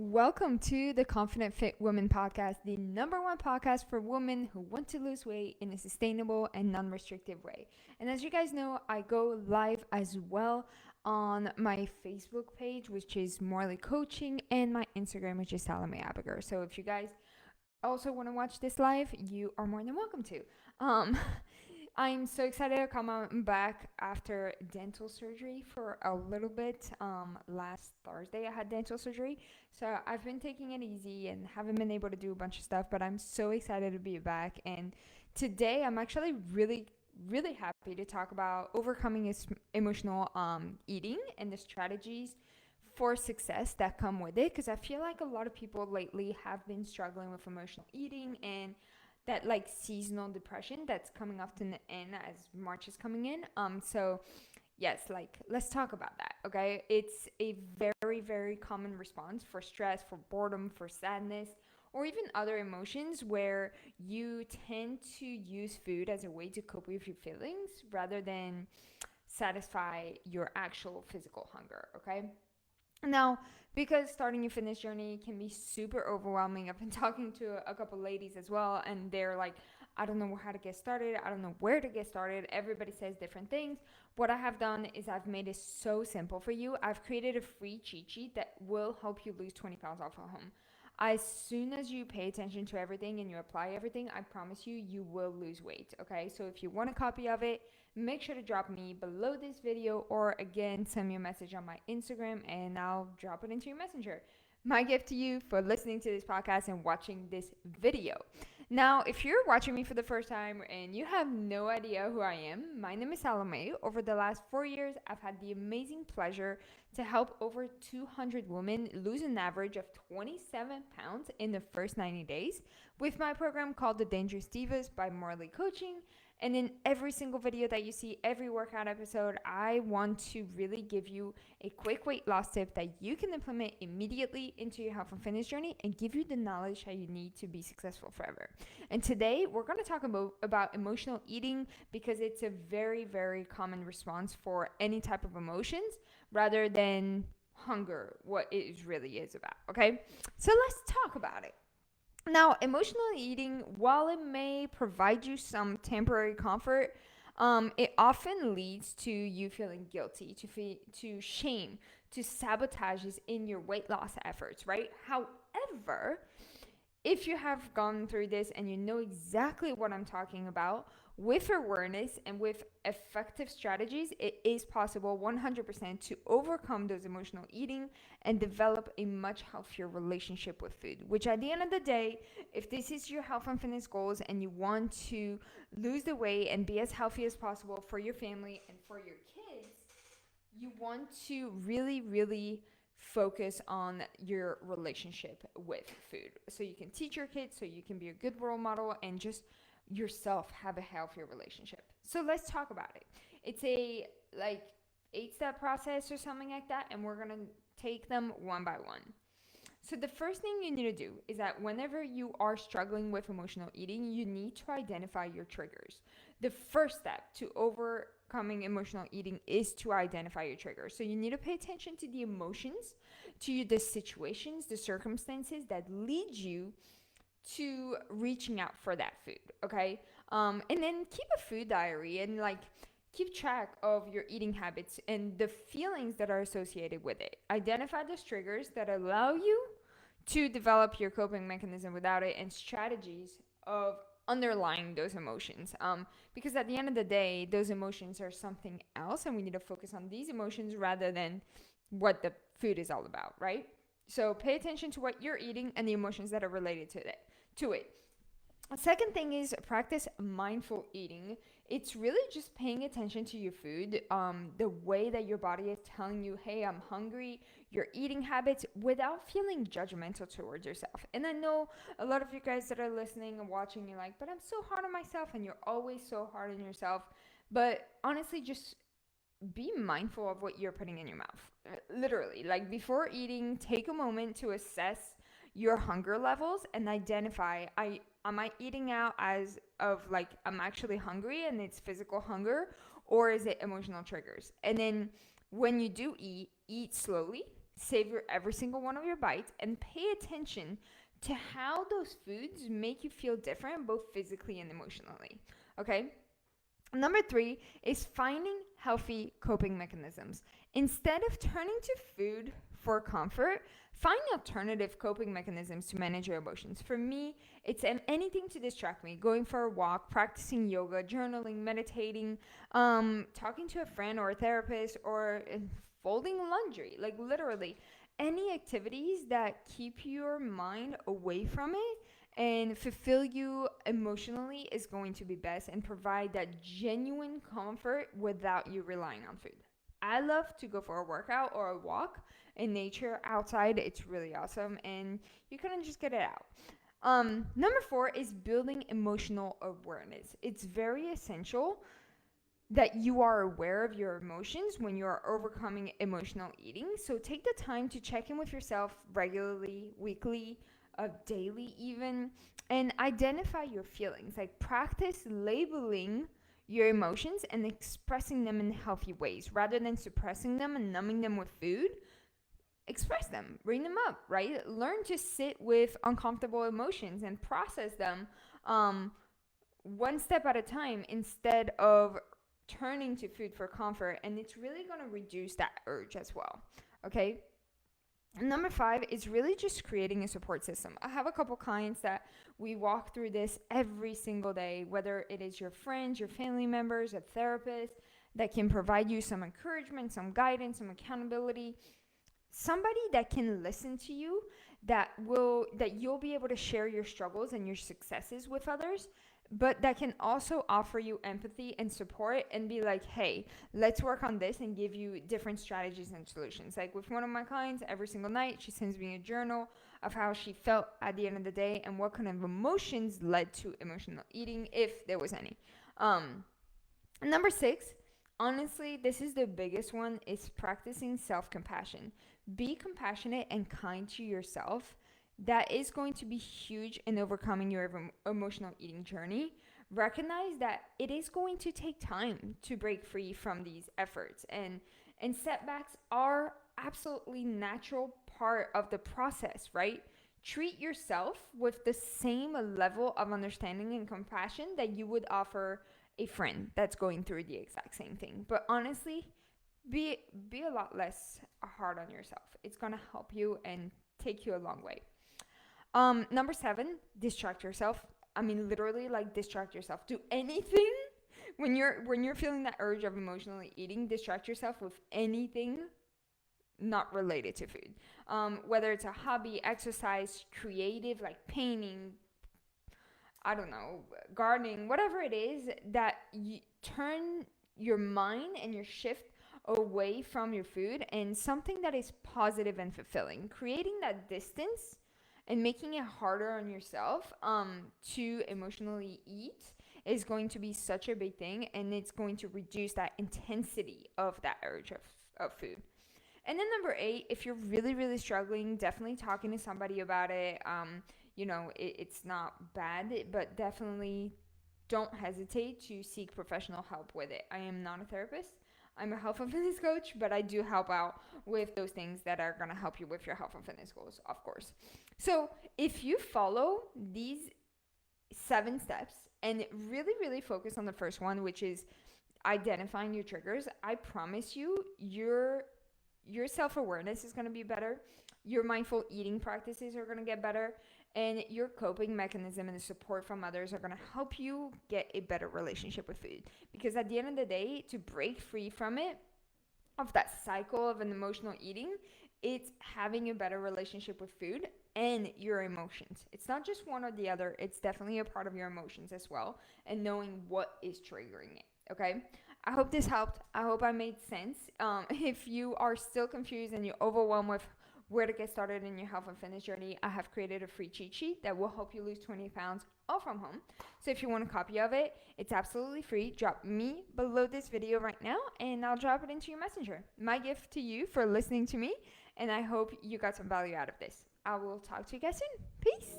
Welcome to the Confident Fit Women podcast, the number one podcast for women who want to lose weight in a sustainable and non-restrictive way. And as you guys know, I go live as well on my Facebook page, which is Morley Coaching, and my Instagram, which is Salome Abigail. So if you guys also want to watch this live, you are more than welcome to. I'm so excited to come on back after dental surgery for a little bit. Last Thursday I had dental surgery, so I've been taking it easy and haven't been able to do a bunch of stuff, but I'm so excited to be back. And today I'm actually really happy to talk about overcoming emotional eating and the strategies for success that come with it, because I feel like a lot of people lately have been struggling with emotional eating and that like seasonal depression that's coming up to the end as March is coming in. So yes, like let's talk about that. Okay, it's a very common response for stress, for boredom, for sadness, or even other emotions where you tend to use food as a way to cope with your feelings rather than satisfy your actual physical hunger. Okay. Now, because starting your fitness journey can be super overwhelming, I've been talking to a couple ladies as well, and they're like, I don't know how to get started. I don't know where to get started. Everybody says different things. What I have done is I've made it so simple for you. I've created a free cheat sheet that will help you lose 20 pounds off at home. As soon as you pay attention to everything and you apply everything, I promise you, you will lose weight. Okay, so if you want a copy of it, make sure to drop me below this video, or again, send me a message on my Instagram and I'll drop it into your messenger. My gift to you for listening to this podcast and watching this video. Now, if you're watching me for the first time and you have no idea who I am, my name is Salome. Over the last 4 years, I've had the amazing pleasure to help over 200 women lose an average of 27 pounds in the first 90 days with my program called The Dangerous Divas by Morley Coaching. And in every single video that you see, every workout episode, I want to really give you a quick weight loss tip that you can implement immediately into your health and fitness journey and give you the knowledge that you need to be successful forever. And today we're going to talk about emotional eating, because it's a very common response for any type of emotions rather than hunger, what it really is about. Okay, so let's talk about it. Now, emotional eating, while it may provide you some temporary comfort, it often leads to you feeling guilty, to shame, to sabotages in your weight loss efforts, right? However, if you have gone through this and you know exactly what I'm talking about, with awareness and with effective strategies, it is possible 100% to overcome those emotional eating and develop a much healthier relationship with food, which at the end of the day, if this is your health and fitness goals and you want to lose the weight and be as healthy as possible for your family and for your kids, you want to really focus on your relationship with food so you can teach your kids, so you can be a good role model, and just yourself have a healthier relationship. So let's talk about it. It's a like 8-step process or something like that, and we're going to take them one by one. So the first thing you need to do is that whenever you are struggling with emotional eating, you need to identify your triggers. The first step to overcoming emotional eating is to identify your triggers. So you need to pay attention to the emotions, to the situations, the circumstances that lead you to reaching out for that food. Okay, and then keep a food diary and like keep track of your eating habits and the feelings that are associated with it. Identify those triggers that allow you to develop your coping mechanism without it, and strategies of underlying those emotions, because at the end of the day, those emotions are something else, and we need to focus on these emotions rather than what the food is all about, right? So pay attention to what you're eating and the emotions that are related to it. Second thing is practice mindful eating. It's really just paying attention to your food, the way that your body is telling you, hey, I'm hungry, your eating habits, without feeling judgmental towards yourself. And I know a lot of you guys that are listening and watching, you're like, but I'm so hard on myself, and you're always so hard on yourself. But honestly, just be mindful of what you're putting in your mouth. Literally, like before eating, take a moment to assess your hunger levels and identify, am I eating out as of like I'm actually hungry and it's physical hunger, or is it emotional triggers? And then when you do eat slowly, savor every single one of your bites, and pay attention to how those foods make you feel different, both physically and emotionally. Okay? Number 3 is finding healthy coping mechanisms. Instead of turning to food for comfort, find alternative coping mechanisms to manage your emotions. For me, it's anything to distract me. Going for a walk, practicing yoga, journaling, meditating, talking to a friend or a therapist, or folding laundry. Like literally, any activities that keep your mind away from it and fulfill you emotionally is going to be best and provide that genuine comfort without you relying on food. I love to go for a workout or a walk in nature outside. It's really awesome and you kind of just get it out. Number 4 is building emotional awareness. It's very essential that you are aware of your emotions when you are overcoming emotional eating. So take the time to check in with yourself regularly, weekly, daily even, and identify your feelings. Like practice labeling your emotions and expressing them in healthy ways rather than suppressing them and numbing them with food. Express them, bring them up, right? Learn to sit with uncomfortable emotions and process them one step at a time instead of turning to food for comfort. And it's really going to reduce that urge as well. Okay. Number 5 is really just creating a support system. I have a couple clients that we walk through this every single day, whether it is your friends, your family members, a therapist that can provide you some encouragement, some guidance, some accountability, somebody that can listen to you, that you'll be able to share your struggles and your successes with others, but that can also offer you empathy and support and be like, hey, let's work on this and give you different strategies and solutions. Like with one of my clients, every single night, she sends me a journal of how she felt at the end of the day and what kind of emotions led to emotional eating, if there was any. Number 6, honestly, this is the biggest one, is practicing self-compassion. Be compassionate and kind to yourself. That is going to be huge in overcoming your emotional eating journey. Recognize that it is going to take time to break free from these efforts, and setbacks are absolutely natural part of the process, right? Treat yourself with the same level of understanding and compassion that you would offer a friend that's going through the exact same thing. But honestly, be a lot less hard on yourself. It's going to help you and take you a long way. Number 7, distract yourself. I mean, literally, like, distract yourself. Do anything when you're feeling that urge of emotionally eating. Distract yourself with anything not related to food. Whether it's a hobby, exercise, creative, like painting, I don't know, gardening, whatever it is that you turn your mind and your shift away from your food and something that is positive and fulfilling. Creating that distance and making it harder on yourself to emotionally eat is going to be such a big thing, and it's going to reduce that intensity of that urge of food. And then number 8, if you're really, really struggling, definitely talking to somebody about it. It's not bad, but definitely don't hesitate to seek professional help with it. I am not a therapist. I'm a health and fitness coach, but I do help out with those things that are going to help you with your health and fitness goals, of course. So if you follow these 7 steps and really, really focus on the first one, which is identifying your triggers, I promise you, your self-awareness is going to be better. Your mindful eating practices are going to get better. And your coping mechanism and the support from others are going to help you get a better relationship with food. Because at the end of the day, to break free from it, of that cycle of an emotional eating, it's having a better relationship with food and your emotions. It's not just one or the other. It's definitely a part of your emotions as well. And knowing what is triggering it. Okay? I hope this helped. I hope I made sense. If you are still confused and you're overwhelmed with where to get started in your health and fitness journey, I have created a free cheat sheet that will help you lose 20 pounds all from home. So if you want a copy of it, it's absolutely free. Drop me below this video right now and I'll drop it into your messenger. My gift to you for listening to me, and I hope you got some value out of this. I will talk to you guys soon. Peace.